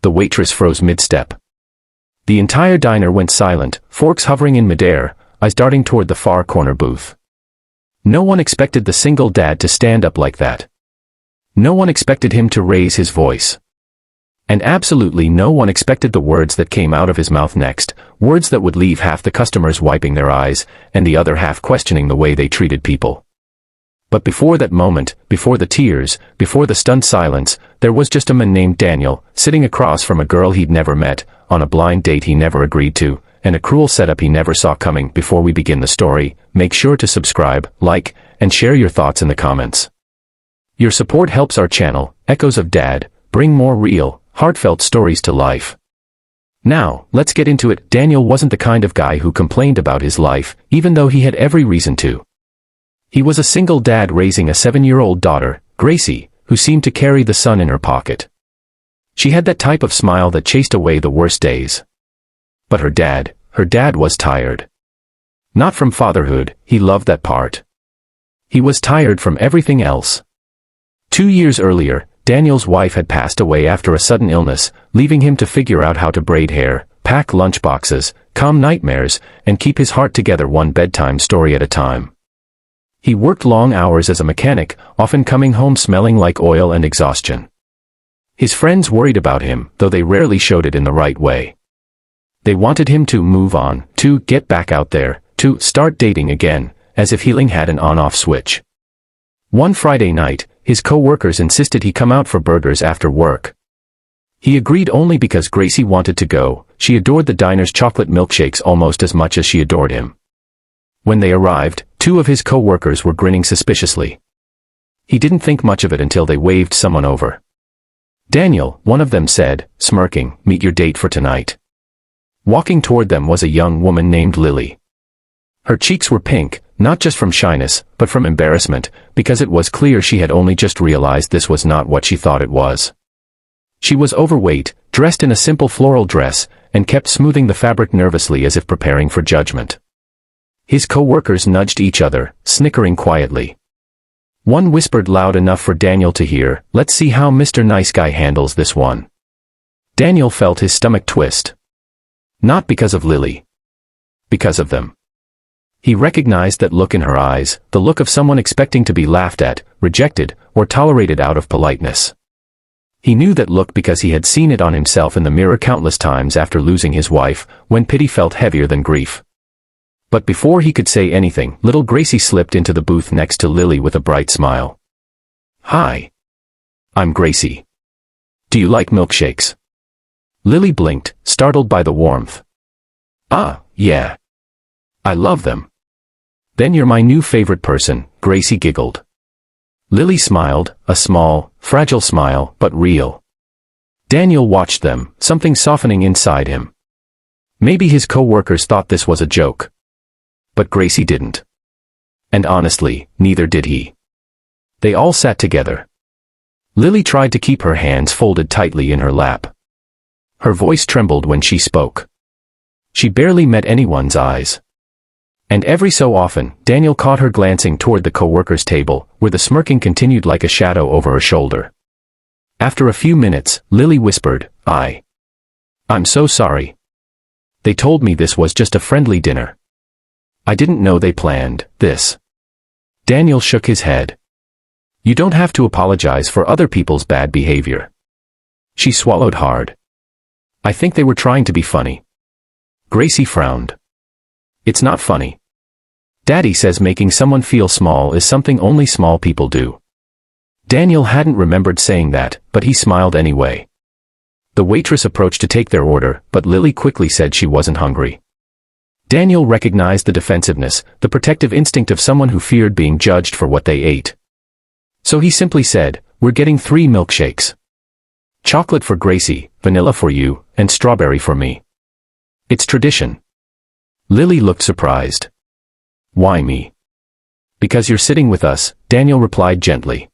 the waitress froze mid-step. The entire diner went silent, forks hovering in midair, eyes darting toward the far corner booth. No one expected the single dad to stand up like that. No one expected him to raise his voice. And absolutely no one expected the words that came out of his mouth next, words that would leave half the customers wiping their eyes, and the other half questioning the way they treated people. But before that moment, before the tears, before the stunned silence, there was just a man named Daniel, sitting across from a girl he'd never met, on a blind date he never agreed to, and a cruel setup he never saw coming. Before we begin the story, make sure to subscribe, like, and share your thoughts in the comments. Your support helps our channel, Echoes of Dad, bring more real, heartfelt stories to life. Now, let's get into it. Daniel wasn't the kind of guy who complained about his life, even though he had every reason to. He was a single dad raising a 7-year-old daughter, Gracie, who seemed to carry the sun in her pocket. She had that type of smile that chased away the worst days. But her dad was tired. Not from fatherhood, he loved that part. He was tired from everything else. 2 years earlier, Daniel's wife had passed away after a sudden illness, leaving him to figure out how to braid hair, pack lunchboxes, calm nightmares, and keep his heart together one bedtime story at a time. He worked long hours as a mechanic, often coming home smelling like oil and exhaustion. His friends worried about him, though they rarely showed it in the right way. They wanted him to move on, to get back out there, to start dating again, as if healing had an on-off switch. One Friday night, his co-workers insisted he come out for burgers after work. He agreed only because Gracie wanted to go. She adored the diner's chocolate milkshakes almost as much as she adored him. When they arrived, 2 of his co-workers were grinning suspiciously. He didn't think much of it until they waved someone over. "Daniel," one of them said, smirking, "meet your date for tonight." Walking toward them was a young woman named Lily. Her cheeks were pink, not just from shyness, but from embarrassment, because it was clear she had only just realized this was not what she thought it was. She was overweight, dressed in a simple floral dress, and kept smoothing the fabric nervously as if preparing for judgment. His co-workers nudged each other, snickering quietly. One whispered loud enough for Daniel to hear, "Let's see how Mr. Nice Guy handles this one." Daniel felt his stomach twist. Not because of Lily. Because of them. He recognized that look in her eyes, the look of someone expecting to be laughed at, rejected, or tolerated out of politeness. He knew that look because he had seen it on himself in the mirror countless times after losing his wife, when pity felt heavier than grief. But before he could say anything, little Gracie slipped into the booth next to Lily with a bright smile. "Hi. I'm Gracie. Do you like milkshakes?" Lily blinked, startled by the warmth. "Ah, yeah. I love them." "Then you're my new favorite person," Gracie giggled. Lily smiled, a small, fragile smile, but real. Daniel watched them, something softening inside him. Maybe his co-workers thought this was a joke. But Gracie didn't. And honestly, neither did he. They all sat together. Lily tried to keep her hands folded tightly in her lap. Her voice trembled when she spoke. She barely met anyone's eyes. And every so often, Daniel caught her glancing toward the co-workers' table, where the smirking continued like a shadow over her shoulder. After a few minutes, Lily whispered, I'm so sorry. They told me this was just a friendly dinner. I didn't know they planned this." Daniel shook his head. "You don't have to apologize for other people's bad behavior." She swallowed hard. "I think they were trying to be funny." Gracie frowned. "It's not funny. Daddy says making someone feel small is something only small people do." Daniel hadn't remembered saying that, but he smiled anyway. The waitress approached to take their order, but Lily quickly said she wasn't hungry. Daniel recognized the defensiveness, the protective instinct of someone who feared being judged for what they ate. So he simply said, "We're getting 3 milkshakes. Chocolate for Gracie, vanilla for you, and strawberry for me. It's tradition." Lily looked surprised. "Why me?" "Because you're sitting with us," Daniel replied gently.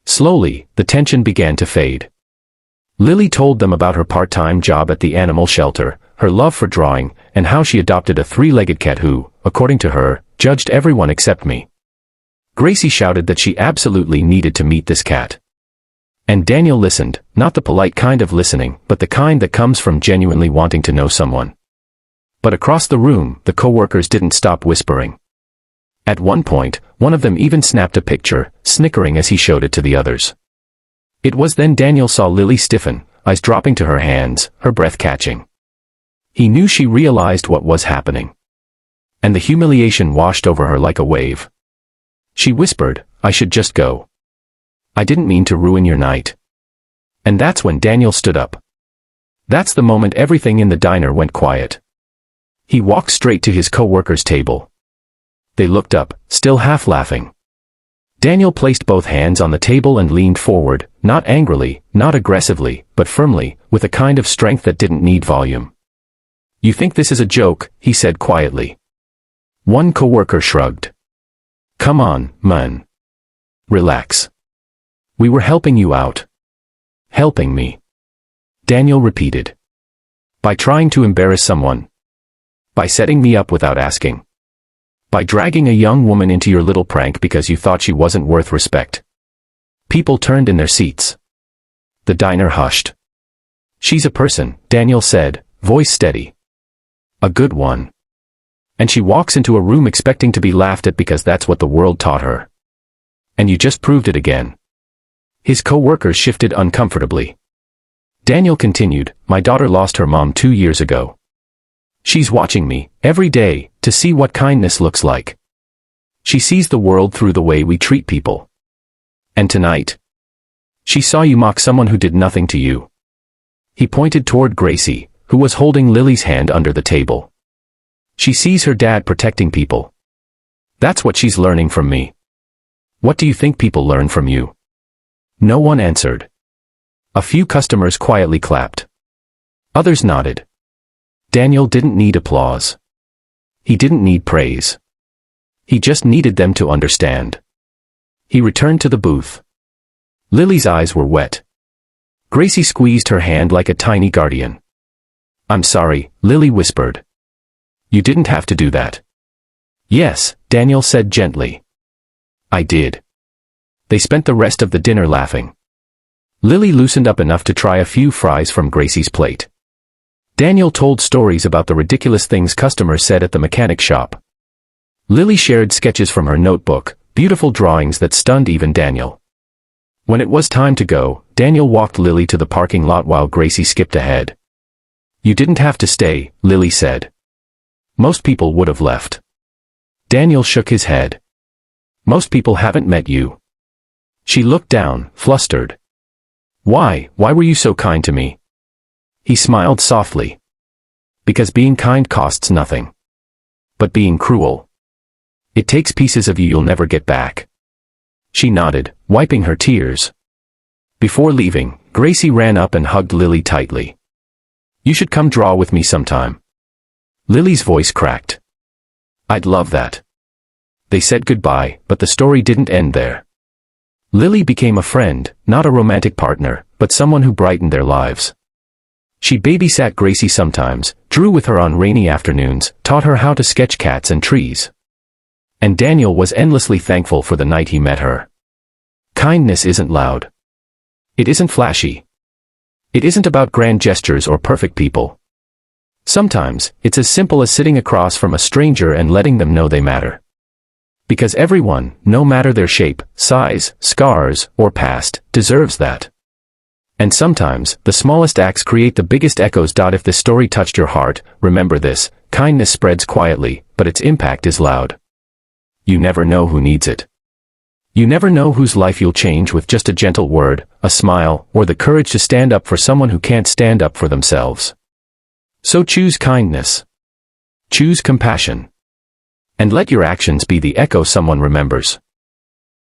Slowly, the tension began to fade. Lily told them about her part-time job at the animal shelter, her love for drawing, and how she adopted a 3-legged cat who, according to her, judged everyone except me. Gracie shouted that she absolutely needed to meet this cat. And Daniel listened, not the polite kind of listening, but the kind that comes from genuinely wanting to know someone. But across the room, the coworkers didn't stop whispering. At one point, one of them even snapped a picture, snickering as he showed it to the others. It was then Daniel saw Lily stiffen, eyes dropping to her hands, her breath catching. He knew she realized what was happening. And the humiliation washed over her like a wave. She whispered, "I should just go. I didn't mean to ruin your night." And that's when Daniel stood up. That's the moment everything in the diner went quiet. He walked straight to his co-worker's table. They looked up, still half laughing. Daniel placed both hands on the table and leaned forward, not angrily, not aggressively, but firmly, with a kind of strength that didn't need volume. "You think this is a joke?" he said quietly. One coworker shrugged. "Come on, man. Relax. We were helping you out." "Helping me?" Daniel repeated. "By trying to embarrass someone. By setting me up without asking. By dragging a young woman into your little prank because you thought she wasn't worth respect." People turned in their seats. The diner hushed. "She's a person," Daniel said, voice steady. "A good one. And she walks into a room expecting to be laughed at because that's what the world taught her. And you just proved it again." His co-workers shifted uncomfortably. Daniel continued, "My daughter lost her mom 2 years ago. She's watching me, every day, to see what kindness looks like. She sees the world through the way we treat people. And tonight, she saw you mock someone who did nothing to you." He pointed toward Gracie, who was holding Lily's hand under the table. "She sees her dad protecting people. That's what she's learning from me. What do you think people learn from you?" No one answered. A few customers quietly clapped. Others nodded. Daniel didn't need applause. He didn't need praise. He just needed them to understand. He returned to the booth. Lily's eyes were wet. Gracie squeezed her hand like a tiny guardian. "I'm sorry," Lily whispered. "You didn't have to do that." "Yes," Daniel said gently. "I did." They spent the rest of the dinner laughing. Lily loosened up enough to try a few fries from Gracie's plate. Daniel told stories about the ridiculous things customers said at the mechanic shop. Lily shared sketches from her notebook, beautiful drawings that stunned even Daniel. When it was time to go, Daniel walked Lily to the parking lot while Gracie skipped ahead. "You didn't have to stay," Lily said. "Most people would have left." Daniel shook his head. "Most people haven't met you." She looked down, flustered. Why were you so kind to me?" He smiled softly. "Because being kind costs nothing. But being cruel. It takes pieces of you you'll never get back." She nodded, wiping her tears. Before leaving, Gracie ran up and hugged Lily tightly. "You should come draw with me sometime." Lily's voice cracked. "I'd love that." They said goodbye, but the story didn't end there. Lily became a friend, not a romantic partner, but someone who brightened their lives. She babysat Gracie sometimes, drew with her on rainy afternoons, taught her how to sketch cats and trees. And Daniel was endlessly thankful for the night he met her. Kindness isn't loud. It isn't flashy. It isn't about grand gestures or perfect people. Sometimes, it's as simple as sitting across from a stranger and letting them know they matter. Because everyone, no matter their shape, size, scars, or past, deserves that. And sometimes, the smallest acts create the biggest echoes. If this story touched your heart, remember this: kindness spreads quietly, but its impact is loud. You never know who needs it. You never know whose life you'll change with just a gentle word, a smile, or the courage to stand up for someone who can't stand up for themselves. So choose kindness. Choose compassion. And let your actions be the echo someone remembers.